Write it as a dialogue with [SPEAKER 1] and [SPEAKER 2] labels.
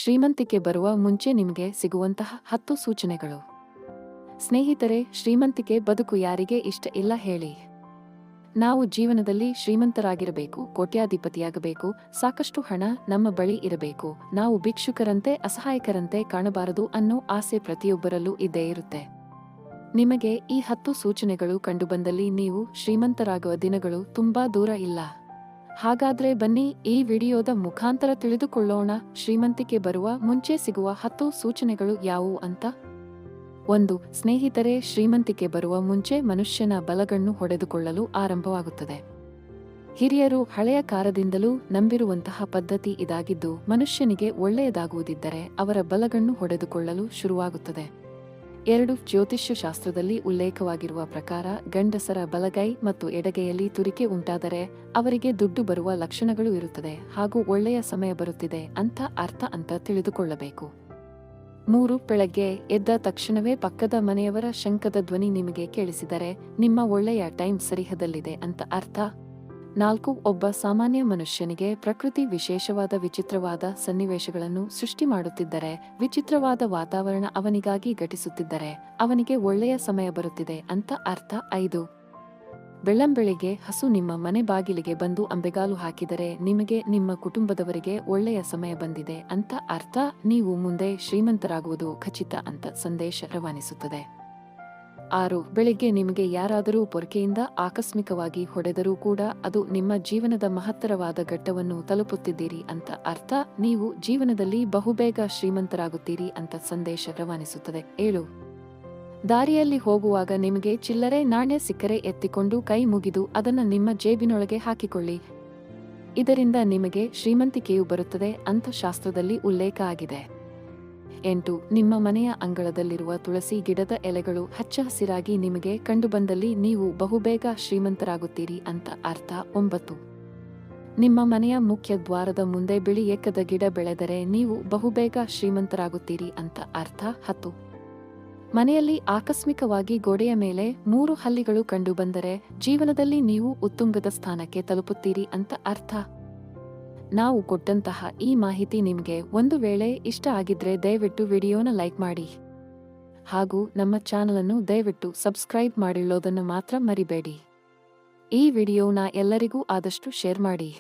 [SPEAKER 1] ಶ್ರೀಮಂತಿಕೆ ಬರುವ ಮುಂಚೆ ನಿಮಗೆ ಸಿಗುವಂತಹ 10 ಸೂಚನೆಗಳು. ಸ್ನೇಹಿತರೆ, ಶ್ರೀಮಂತಿಕೆ ಬದುಕು ಯಾರಿಗೆ ಇಷ್ಟ ಇಲ್ಲ ಹೇಳಿ? ನಾವು ಜೀವನದಲ್ಲಿ ಶ್ರೀಮಂತರಾಗಿರಬೇಕು, ಕೋಟ್ಯಾಧಿಪತಿಯಾಗಬೇಕು, ಸಾಕಷ್ಟು ಹಣ ನಮ್ಮ ಬಳಿ ಇರಬೇಕು, ನಾವು ಭಿಕ್ಷುಕರಂತೆ ಅಸಹಾಯಕರಂತೆ ಕಾಣಬಾರದು ಅನ್ನೋ ಆಸೆ ಪ್ರತಿಯೊಬ್ಬರಲ್ಲೂ ಇದ್ದೇ ಇರುತ್ತೆ. ನಿಮಗೆ ಈ 10 ಸೂಚನೆಗಳು ಕಂಡುಬಂದಲ್ಲಿ ನೀವು ಶ್ರೀಮಂತರಾಗುವ ದಿನಗಳು ತುಂಬಾ ದೂರ ಇಲ್ಲ. ಹಾಗಾದ್ರೆ ಬನ್ನಿ ಈ ವಿಡಿಯೋದ ಮುಖಾಂತರ ತಿಳಿದುಕೊಳ್ಳೋಣ ಶ್ರೀಮಂತಿಕೆ ಬರುವ ಮುಂಚೆ ಸಿಗುವ 10 ಸೂಚನೆಗಳು ಯಾವುವು ಅಂತ. 1. ಸ್ನೇಹಿತರೆ, ಶ್ರೀಮಂತಿಕೆ ಬರುವ ಮುಂಚೆ ಮನುಷ್ಯನ ಬಲಗಣ್ಣು ಹೊಡೆದುಕೊಳ್ಳಲು ಆರಂಭವಾಗುತ್ತದೆ. ಹಿರಿಯರು ಹಳೆಯ ಕಾಲದಿಂದಲೂ ನಂಬಿರುವಂತಹ ಪದ್ಧತಿ ಇದಾಗಿದ್ದು, ಮನುಷ್ಯನಿಗೆ ಒಳ್ಳೆಯದಾಗುವುದಿದ್ದರೆ ಅವರ ಬಲಗಣ್ಣು ಹೊಡೆದುಕೊಳ್ಳಲು ಶುರುವಾಗುತ್ತದೆ. 2. ಜ್ಯೋತಿಷ್ಯ ಶಾಸ್ತ್ರದಲ್ಲಿ ಉಲ್ಲೇಖವಾಗಿರುವ ಪ್ರಕಾರ ಗಂಡಸರ ಬಲಗೈ ಮತ್ತು ಎಡಗೈಯಲ್ಲಿ ತುರಿಕೆ ಉಂಟಾದರೆ ಅವರಿಗೆ ದುಡ್ಡು ಬರುವ ಲಕ್ಷಣಗಳು ಇರುತ್ತದೆ ಹಾಗೂ ಒಳ್ಳೆಯ ಸಮಯ ಬರುತ್ತಿದೆ ಅಂತ ಅರ್ಥ ಅಂತ ತಿಳಿದುಕೊಳ್ಳಬೇಕು. 3. ಬೆಳಗ್ಗೆ ಎದ್ದ ತಕ್ಷಣವೇ ಪಕ್ಕದ ಮನೆಯವರ ಶಂಖದ ಧ್ವನಿ ನಿಮಗೆ ಕೇಳಿಸಿದರೆ ನಿಮ್ಮ ಒಳ್ಳೆಯ ಟೈಮ್ ಸರಿಹದಲ್ಲಿದೆ ಅಂತ ಅರ್ಥ. 4. ಒಬ್ಬ ಸಾಮಾನ್ಯ ಮನುಷ್ಯನಿಗೆ ಪ್ರಕೃತಿ ವಿಶೇಷವಾದ ವಿಚಿತ್ರವಾದ ಸನ್ನಿವೇಶಗಳನ್ನು ಸೃಷ್ಟಿ ಮಾಡುತ್ತಿದ್ದರೆ, ವಿಚಿತ್ರವಾದ ವಾತಾವರಣ ಅವನಿಗಾಗಿ ಘಟಿಸುತ್ತಿದ್ದರೆ ಅವನಿಗೆ ಒಳ್ಳೆಯ ಸಮಯ ಬರುತ್ತಿದೆ ಅಂತ ಅರ್ಥ. 5. ಬೆಳ್ಳಂಬೆಳಿಗ್ಗೆ ಹಸು ನಿಮ್ಮ ಮನೆ ಬಾಗಿಲಿಗೆ ಬಂದು ಅಂಬೆಗಾಲು ಹಾಕಿದರೆ ನಿಮಗೆ ನಿಮ್ಮ ಕುಟುಂಬದವರಿಗೆ ಒಳ್ಳೆಯ ಸಮಯ ಬಂದಿದೆ ಅಂತ ಅರ್ಥ. ನೀವು ಮುಂದೆ ಶ್ರೀಮಂತರಾಗುವುದು ಖಚಿತ ಅಂತ ಸಂದೇಶ ರವಾನಿಸುತ್ತದೆ. 6. ಬೆಳಿಗ್ಗೆ ನಿಮಗೆ ಯಾರಾದರೂ ಪೊರಕೆಯಿಂದ ಆಕಸ್ಮಿಕವಾಗಿ ಹೊಡೆದರೂ ಕೂಡ ಅದು ನಿಮ್ಮ ಜೀವನದ ಮಹತ್ತರವಾದ ಘಟ್ಟವನ್ನು ತಲುಪುತ್ತಿದ್ದೀರಿ ಅಂತ ಅರ್ಥ. ನೀವು ಜೀವನದಲ್ಲಿ ಬಹುಬೇಗ ಶ್ರೀಮಂತರಾಗುತ್ತೀರಿ ಅಂತ ಸಂದೇಶ ರವಾನಿಸುತ್ತದೆ. 7. ದಾರಿಯಲ್ಲಿ ಹೋಗುವಾಗ ನಿಮಗೆ ಚಿಲ್ಲರೆ ನಾಣ್ಯ ಸಿಕ್ಕರೆ ಎತ್ತಿಕೊಂಡು ಕೈ ಮುಗಿದು ಅದನ್ನು ನಿಮ್ಮ ಜೇಬಿನೊಳಗೆ ಹಾಕಿಕೊಳ್ಳಿ. ಇದರಿಂದ ನಿಮಗೆ ಶ್ರೀಮಂತಿಕೆಯು ಬರುತ್ತದೆ ಅಂತ ಶಾಸ್ತ್ರದಲ್ಲಿ ಉಲ್ಲೇಖ ಆಗಿದೆ. 8. ನಿಮ್ಮ ಮನೆಯ ಅಂಗಳದಲ್ಲಿರುವ ತುಳಸಿ ಗಿಡದ ಎಲೆಗಳು ಹಚ್ಚ ಹಸಿರಾಗಿ ನಿಮಗೆ ಕಂಡುಬಂದಲ್ಲಿ ನೀವು ಬಹುಬೇಗ ಶ್ರೀಮಂತರಾಗುತ್ತೀರಿ ಅಂತ ಅರ್ಥ. 9. ನಿಮ್ಮ ಮನೆಯ ಮುಖ್ಯ ದ್ವಾರದ ಮುಂದೆ ಬಿಳಿ ಎಕ್ಕದ ಗಿಡ ಬೆಳೆದರೆ ನೀವು ಬಹುಬೇಗ ಶ್ರೀಮಂತರಾಗುತ್ತೀರಿ ಅಂತ ಅರ್ಥ. 10. ಮನೆಯಲ್ಲಿ ಆಕಸ್ಮಿಕವಾಗಿ ಗೋಡೆಯ ಮೇಲೆ 3 ಹಲ್ಲಿಗಳು ಕಂಡುಬಂದರೆ ಜೀವನದಲ್ಲಿ ನೀವು ಉತ್ತುಂಗದ ಸ್ಥಾನಕ್ಕೆ ತಲುಪುತ್ತೀರಿ ಅಂತ ಅರ್ಥ. ನಾವು ಕೊಟ್ಟಂತಹ ಈ ಮಾಹಿತಿ ನಿಮಗೆ ಒಂದು ವೇಳೆ ಇಷ್ಟ ಆಗಿದ್ರೆ ದಯವಿಟ್ಟು ವಿಡಿಯೋನ ಲೈಕ್ ಮಾಡಿ ಹಾಗೂ ನಮ್ಮ ಚಾನಲ್ ಅನ್ನು ದಯವಿಟ್ಟು ಸಬ್ಸ್ಕ್ರೈಬ್ ಮಾಡಿಕೊಳ್ಳೋದನ್ನು ಮಾತ್ರ ಮರಿಬೇಡಿ. ಈ ವಿಡಿಯೋನ ಎಲ್ಲರಿಗೂ ಆದಷ್ಟು ಶೇರ್ ಮಾಡಿ.